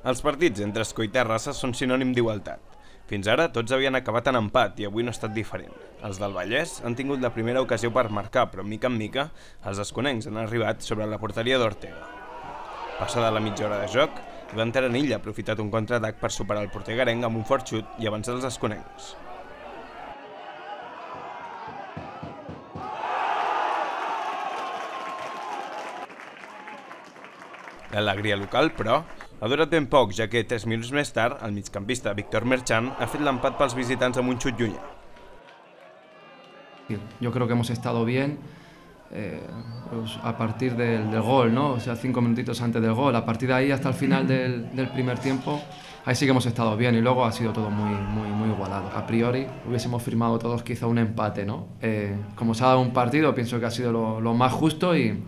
Els partits entre Escó i Terrassa són sinònim d'igualtat. Fins ara tots havien acabat en empat i avui no ha estat diferent. Els del Vallès han tingut la primera ocasió per marcar, però mica en mica els esconencs han arribat sobre la porteria d'Ortega. Passada la mitja hora de joc, Ivan Teranill ha aprofitat un contraatac per superar el porter garenc amb un fort xut i avançar els esconencs. L'alegria local, però, ha durat ben poc, ja que 3 minuts més tard, el migcampista Víctor Merchan ha fet l'empat pels visitants amb un xut llunyà. Yo creo que hemos estado bien pues a partir del gol, ¿no? O sea, 5 minutitos antes del gol. A partir de ahí hasta el final del primer tiempo, ahí sí que hemos estado bien y luego ha sido todo muy igualado. A priori hubiésemos firmado todos quizá un empate, ¿no? Como se ha dado un partido, pienso que ha sido lo más justo y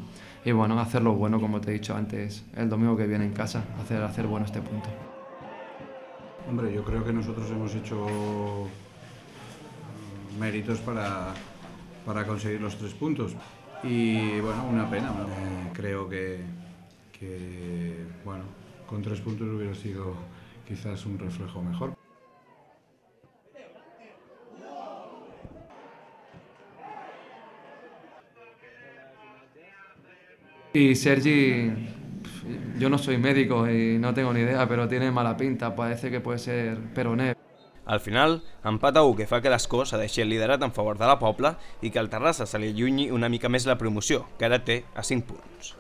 bueno, hacerlo bueno, como te he dicho antes, el domingo que viene en casa, hacer bueno este punto. Hombre, yo creo que nosotros hemos hecho méritos para conseguir los 3 puntos. Y bueno, una pena. Creo que bueno, con 3 puntos hubiera sido quizás un reflejo mejor. Y Sergi, yo no soy médico y no tengo ni idea, pero tiene mala pinta, parece que puede ser peroné. Al final, empat a 1 que fa que l'Escó cedeixi el liderat en favor de la Pobla i que el Terrassa se li allunyi una mica més la promoció, que ara té a 5 punts.